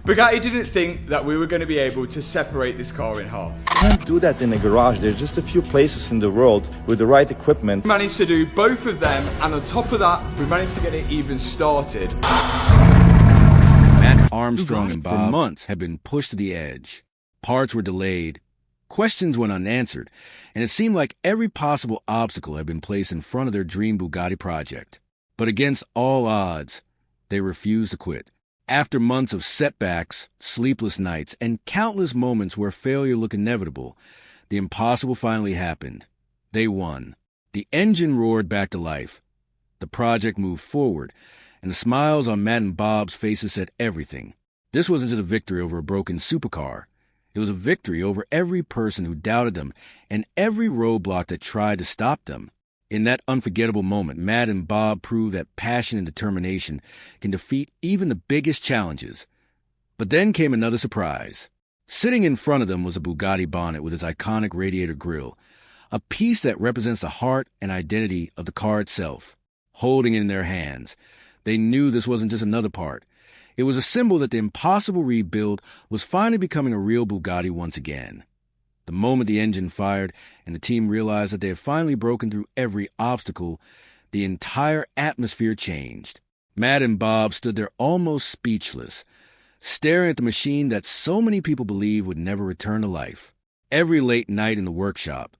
Bugatti didn't think that we were going to be able to separate this car in half. You can't do that in a garage. There's just a few places in the world with the right equipment. We managed to do both of them, and on top of that, we managed to get it even started. Armstrong and Bob for months had been pushed to the edge. Parts were delayed, questions went unanswered, and it seemed like every possible obstacle had been placed in front of their dream Bugatti project. But against all odds, they refused to quit. After months of setbacks, sleepless nights, and countless moments where failure looked inevitable, the impossible finally happened. They won. The engine roared back to life. The project moved forward, and the smiles on Matt and Bob's faces said everything. This wasn't just a victory over a broken supercar. It was a victory over every person who doubted them and every roadblock that tried to stop them. In that unforgettable moment, Matt and Bob proved that passion and determination can defeat even the biggest challenges. But then came another surprise. Sitting in front of them was a Bugatti bonnet with its iconic radiator grille, a piece that represents the heart and identity of the car itself. Holding it in their hands, they knew this wasn't just another part. It was a symbol that the impossible rebuild was finally becoming a real Bugatti once again. The moment the engine fired and the team realized that they had finally broken through every obstacle, the entire atmosphere changed. Matt and Bob stood there almost speechless, staring at the machine that so many people believed would never return to life. Every late night in the workshop,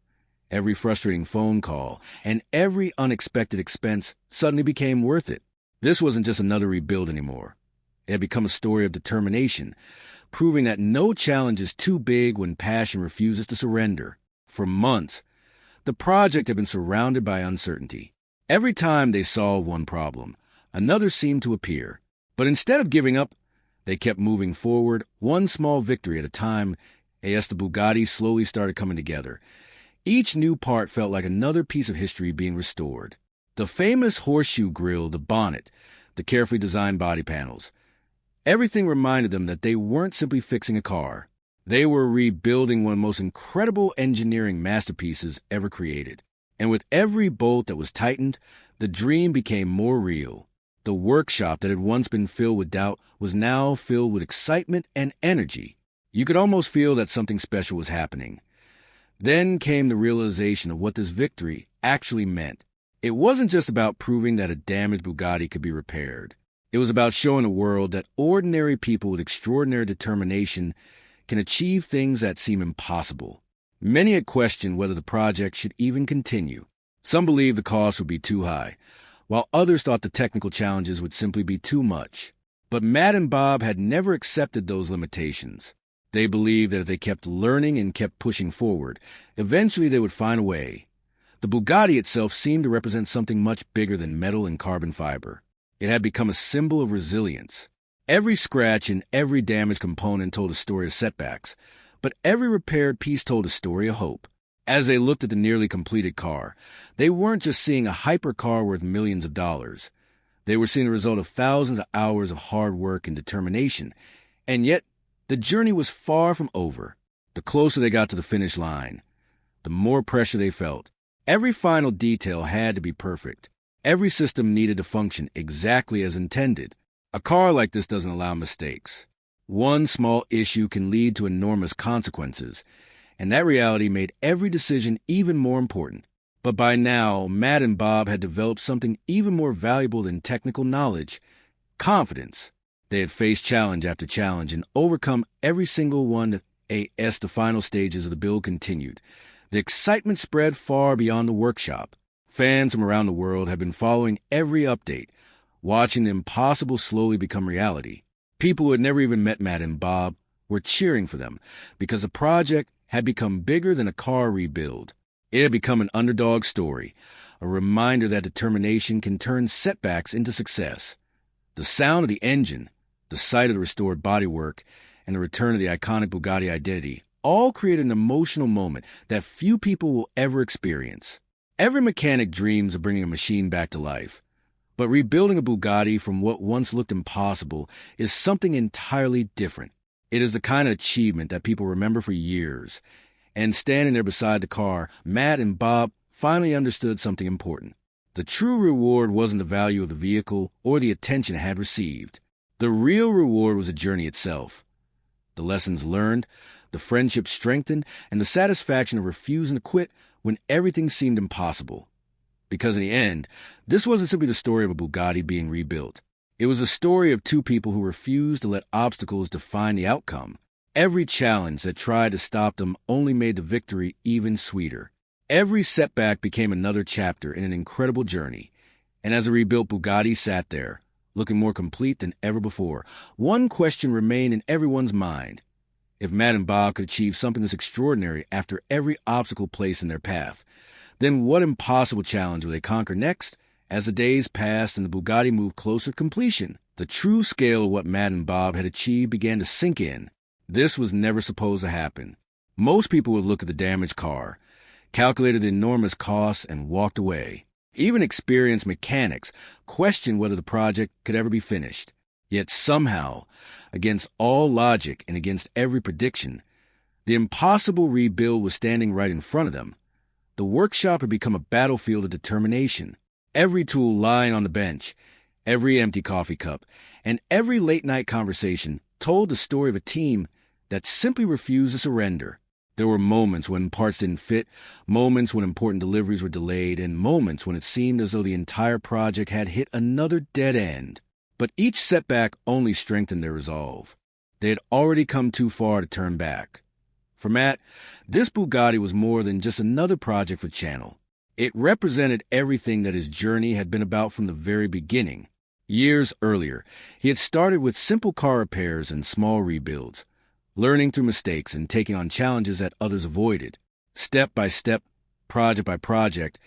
every frustrating phone call, and every unexpected expense suddenly became worth it. This wasn't just another rebuild anymore. It had become a story of determination, proving that no challenge is too big when passion refuses to surrender. For months, the project had been surrounded by uncertainty. Every time they solved one problem, another seemed to appear. But instead of giving up, they kept moving forward, one small victory at a time, as the Bugatti slowly started coming together. Each new part felt like another piece of history being restored. The famous horseshoe grille, the bonnet, the carefully designed body panels. Everything reminded them that they weren't simply fixing a car. They were rebuilding one of the most incredible engineering masterpieces ever created. And with every bolt that was tightened, the dream became more real. The workshop that had once been filled with doubt was now filled with excitement and energy. You could almost feel that something special was happening. Then came the realization of what this victory actually meant. It wasn't just about proving that a damaged Bugatti could be repaired. It was about showing the world that ordinary people with extraordinary determination can achieve things that seem impossible. Many had questioned whether the project should even continue. Some believed the cost would be too high, while others thought the technical challenges would simply be too much. But Matt and Bob had never accepted those limitations. They believed that if they kept learning and kept pushing forward, eventually they would find a way. The Bugatti itself seemed to represent something much bigger than metal and carbon fiber. It had become a symbol of resilience. Every scratch and every damaged component told a story of setbacks, but every repaired piece told a story of hope. As they looked at the nearly completed car, they weren't just seeing a hypercar worth millions of dollars. They were seeing the result of thousands of hours of hard work and determination. And yet, the journey was far from over. The closer they got to the finish line, the more pressure they felt. Every final detail had to be perfect. Every system needed to function exactly as intended. A car like this doesn't allow mistakes. One small issue can lead to enormous consequences, and that reality made every decision even more important. But by now, Matt and Bob had developed something even more valuable than technical knowledge: confidence. They had faced challenge after challenge and overcome every single one as the final stages of the build continued. The excitement spread far beyond the workshop. Fans from around the world had been following every update, watching the impossible slowly become reality. People who had never even met Matt and Bob were cheering for them because the project had become bigger than a car rebuild. It had become an underdog story, a reminder that determination can turn setbacks into success. The sound of the engine, the sight of the restored bodywork, and the return of the iconic Bugatti identity all created an emotional moment that few people will ever experience. Every mechanic dreams of bringing a machine back to life. But rebuilding a Bugatti from what once looked impossible is something entirely different. It is the kind of achievement that people remember for years. And standing there beside the car, Matt and Bob finally understood something important. The true reward wasn't the value of the vehicle or the attention it had received. The real reward was the journey itself. The lessons learned, the friendships strengthened, and the satisfaction of refusing to quit when everything seemed impossible. Because in the end, this wasn't simply the story of a Bugatti being rebuilt. It was a story of two people who refused to let obstacles define the outcome. Every challenge that tried to stop them only made the victory even sweeter. Every setback became another chapter in an incredible journey. And as the rebuilt Bugatti sat there, looking more complete than ever before, one question remained in everyone's mind. If Matt and Bob could achieve something this extraordinary after every obstacle placed in their path, then what impossible challenge would they conquer next? As the days passed and the Bugatti moved closer to completion, the true scale of what Matt and Bob had achieved began to sink in. This was never supposed to happen. Most people would look at the damaged car, calculated the enormous costs, and walked away. Even experienced mechanics questioned whether the project could ever be finished. Yet somehow, against all logic and against every prediction, the impossible rebuild was standing right in front of them. The workshop had become a battlefield of determination. Every tool lying on the bench, every empty coffee cup, and every late-night conversation told the story of a team that simply refused to surrender. There were moments when parts didn't fit, moments when important deliveries were delayed, and moments when it seemed as though the entire project had hit another dead end. But each setback only strengthened their resolve. They had already come too far to turn back. For Matt, this Bugatti was more than just another project for Channel. It represented everything that his journey had been about from the very beginning. Years earlier, he had started with simple car repairs and small rebuilds, learning through mistakes and taking on challenges that others avoided. Step by step, project by project,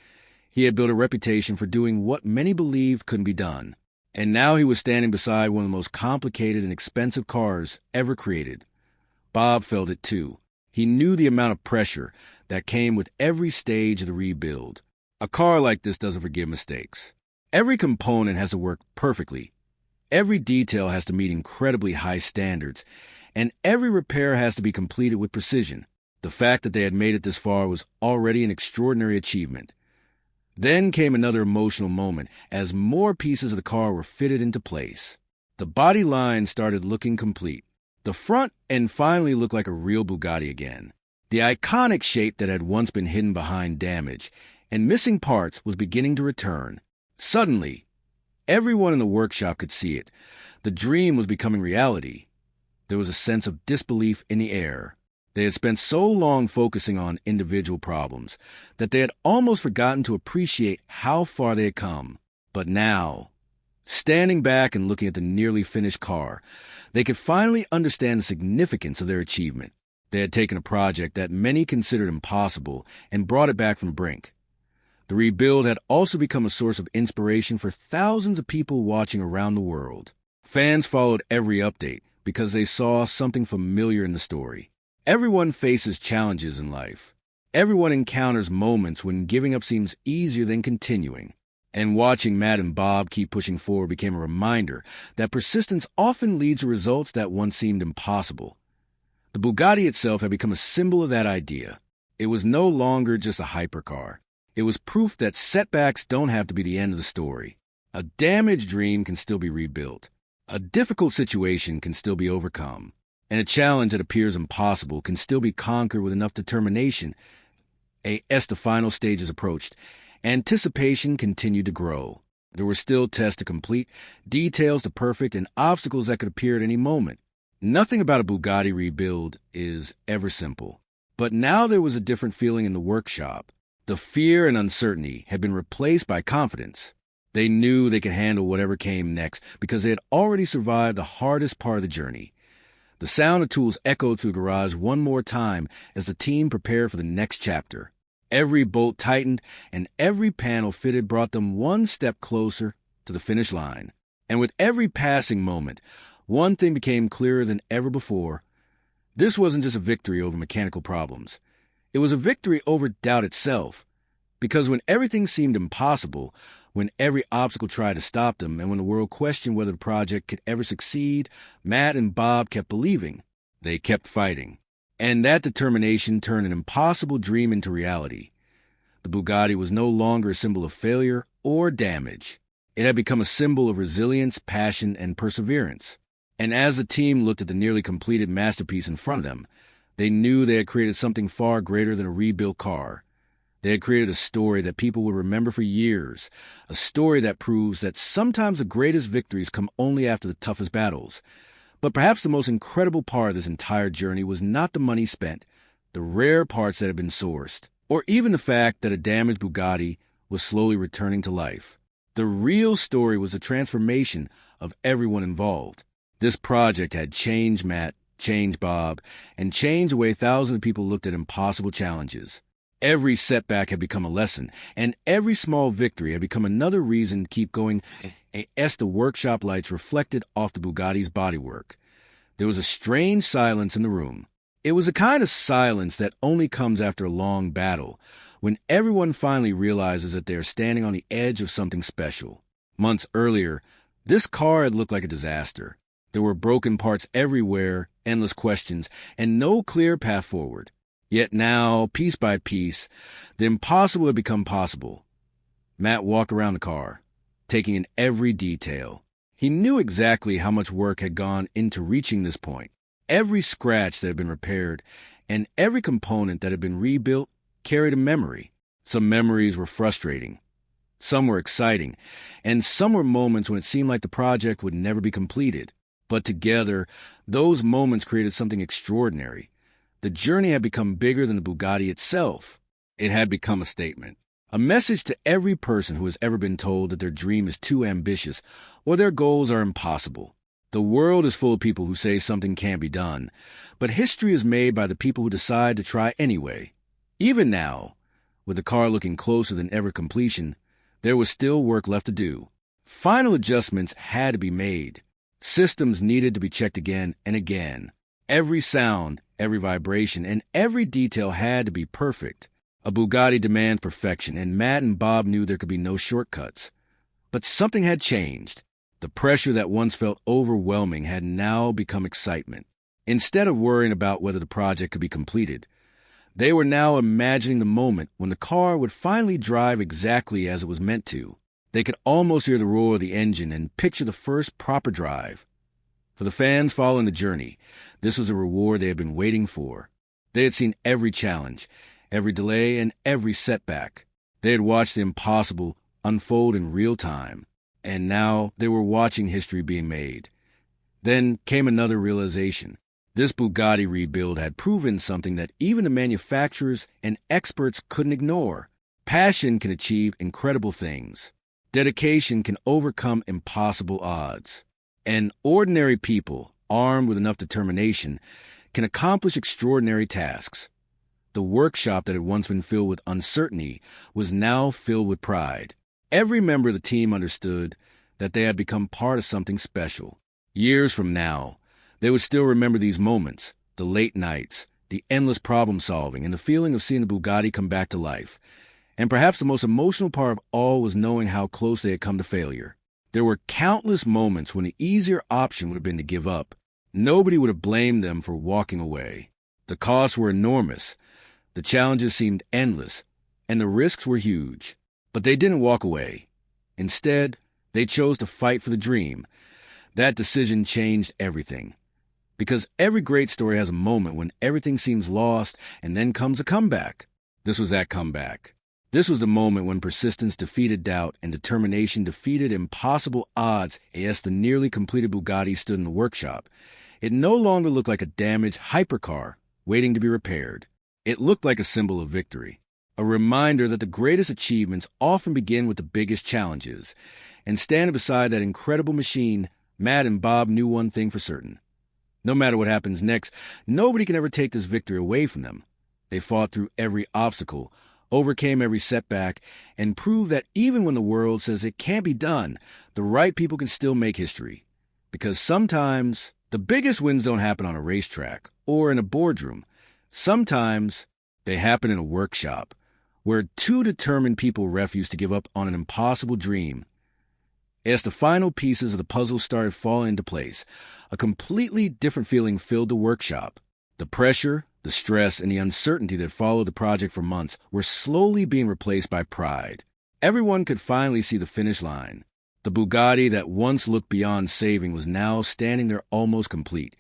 he had built a reputation for doing what many believed couldn't be done. And now he was standing beside one of the most complicated and expensive cars ever created. Bob felt it too. He knew the amount of pressure that came with every stage of the rebuild. A car like this doesn't forgive mistakes. Every component has to work perfectly. Every detail has to meet incredibly high standards, and every repair has to be completed with precision. The fact that they had made it this far was already an extraordinary achievement. Then came another emotional moment as more pieces of the car were fitted into place. The body line started looking complete. The front end finally looked like a real Bugatti again. The iconic shape that had once been hidden behind damage and missing parts was beginning to return. Suddenly, everyone in the workshop could see it. The dream was becoming reality. There was a sense of disbelief in the air. They had spent so long focusing on individual problems that they had almost forgotten to appreciate how far they had come. But now, standing back and looking at the nearly finished car, they could finally understand the significance of their achievement. They had taken a project that many considered impossible and brought it back from the brink. The rebuild had also become a source of inspiration for thousands of people watching around the world. Fans followed every update because they saw something familiar in the story. Everyone faces challenges in life. Everyone encounters moments when giving up seems easier than continuing. And watching Matt and Bob keep pushing forward became a reminder that persistence often leads to results that once seemed impossible. The Bugatti itself had become a symbol of that idea. It was no longer just a hypercar. It was proof that setbacks don't have to be the end of the story. A damaged dream can still be rebuilt. A difficult situation can still be overcome. And a challenge that appears impossible can still be conquered with enough determination. As the final stages approached, anticipation continued to grow. There were still tests to complete, details to perfect, and obstacles that could appear at any moment. Nothing about a Bugatti rebuild is ever simple. But now there was a different feeling in the workshop. The fear and uncertainty had been replaced by confidence. They knew they could handle whatever came next because they had already survived the hardest part of the journey. The sound of tools echoed through the garage one more time as the team prepared for the next chapter. Every bolt tightened and every panel fitted brought them one step closer to the finish line. And with every passing moment, one thing became clearer than ever before. This wasn't just a victory over mechanical problems. It was a victory over doubt itself. Because when everything seemed impossible, when every obstacle tried to stop them, and when the world questioned whether the project could ever succeed, Matt and Bob kept believing. They kept fighting. And that determination turned an impossible dream into reality. The Bugatti was no longer a symbol of failure or damage. It had become a symbol of resilience, passion, and perseverance. And as the team looked at the nearly completed masterpiece in front of them, they knew they had created something far greater than a rebuilt car. They had created a story that people would remember for years, a story that proves that sometimes the greatest victories come only after the toughest battles. But perhaps the most incredible part of this entire journey was not the money spent, the rare parts that had been sourced, or even the fact that a damaged Bugatti was slowly returning to life. The real story was the transformation of everyone involved. This project had changed Matt, changed Bob, and changed the way thousands of people looked at impossible challenges. Every setback had become a lesson, and every small victory had become another reason to keep going as the workshop lights reflected off the Bugatti's bodywork. There was a strange silence in the room. It was a kind of silence that only comes after a long battle, when everyone finally realizes that they are standing on the edge of something special. Months earlier, this car had looked like a disaster. There were broken parts everywhere, endless questions, and no clear path forward. Yet now, piece by piece, the impossible had become possible. Matt walked around the car, taking in every detail. He knew exactly how much work had gone into reaching this point. Every scratch that had been repaired and every component that had been rebuilt carried a memory. Some memories were frustrating, some were exciting, and some were moments when it seemed like the project would never be completed. But together, those moments created something extraordinary. The journey had become bigger than the Bugatti itself. It had become a statement, a message to every person who has ever been told that their dream is too ambitious or their goals are impossible. The world is full of people who say something can't be done, but history is made by the people who decide to try anyway. Even now, with the car looking closer than ever completion, there was still work left to do. Final adjustments had to be made. Systems needed to be checked again and again. Every sound, every vibration, and every detail had to be perfect. A Bugatti demands perfection, and Matt and Bob knew there could be no shortcuts. But something had changed. The pressure that once felt overwhelming had now become excitement. Instead of worrying about whether the project could be completed, they were now imagining the moment when the car would finally drive exactly as it was meant to. They could almost hear the roar of the engine and picture the first proper drive. For the fans following the journey, this was a reward they had been waiting for. They had seen every challenge, every delay, and every setback. They had watched the impossible unfold in real time, and now they were watching history being made. Then came another realization. This Bugatti rebuild had proven something that even the manufacturers and experts couldn't ignore. Passion can achieve incredible things. Dedication can overcome impossible odds. And ordinary people, armed with enough determination, can accomplish extraordinary tasks. The workshop that had once been filled with uncertainty was now filled with pride. Every member of the team understood that they had become part of something special. Years from now, they would still remember these moments, the late nights, the endless problem-solving, and the feeling of seeing the Bugatti come back to life. And perhaps the most emotional part of all was knowing how close they had come to failure. There were countless moments when the easier option would have been to give up. Nobody would have blamed them for walking away. The costs were enormous, the challenges seemed endless, and the risks were huge. But they didn't walk away. Instead, they chose to fight for the dream. That decision changed everything. Because every great story has a moment when everything seems lost and then comes a comeback. This was that comeback. This was the moment when persistence defeated doubt and determination defeated impossible odds as the nearly completed Bugatti stood in the workshop. It no longer looked like a damaged hypercar waiting to be repaired. It looked like a symbol of victory, a reminder that the greatest achievements often begin with the biggest challenges. And standing beside that incredible machine, Matt and Bob knew one thing for certain. No matter what happens next, nobody can ever take this victory away from them. They fought through every obstacle, overcame every setback, and proved that even when the world says it can't be done, the right people can still make history. Because sometimes the biggest wins don't happen on a racetrack or in a boardroom. Sometimes they happen in a workshop, where two determined people refused to give up on an impossible dream. As the final pieces of the puzzle started falling into place, a completely different feeling filled the workshop. The pressure, the stress, and the uncertainty that followed the project for months were slowly being replaced by pride. Everyone could finally see the finish line. The Bugatti that once looked beyond saving was now standing there almost complete,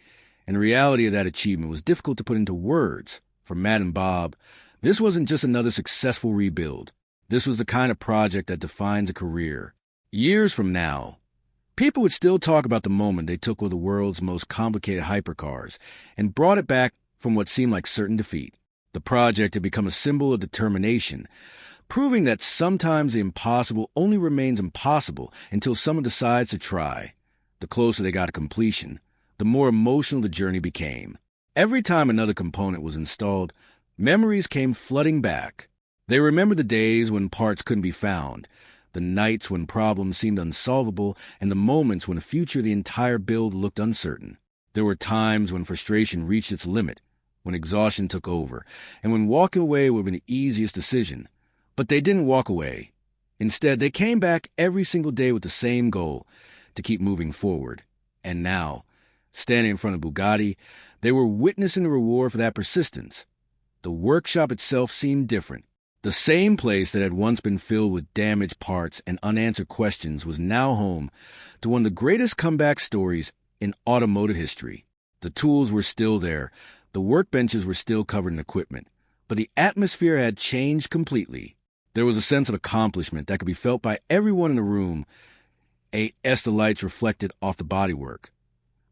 and the reality of that achievement was difficult to put into words. For Matt and Bob, this wasn't just another successful rebuild. This was the kind of project that defines a career. Years from now, people would still talk about the moment they took one of the world's most complicated hypercars and brought it back from what seemed like certain defeat. The project had become a symbol of determination, proving that sometimes the impossible only remains impossible until someone decides to try. The closer they got to completion, the more emotional the journey became. Every time another component was installed, memories came flooding back. They remembered the days when parts couldn't be found, the nights when problems seemed unsolvable, and the moments when the future of the entire build looked uncertain. There were times when frustration reached its limit, when exhaustion took over, and when walking away would have been the easiest decision. But they didn't walk away. Instead, they came back every single day with the same goal, to keep moving forward. And now, standing in front of Bugatti, they were witnessing the reward for that persistence. The workshop itself seemed different. The same place that had once been filled with damaged parts and unanswered questions was now home to one of the greatest comeback stories in automotive history. The tools were still there, the workbenches were still covered in equipment, but the atmosphere had changed completely. There was a sense of accomplishment that could be felt by everyone in the room, as the lights reflected off the bodywork.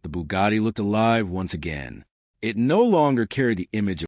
The Bugatti looked alive once again. It no longer carried the image of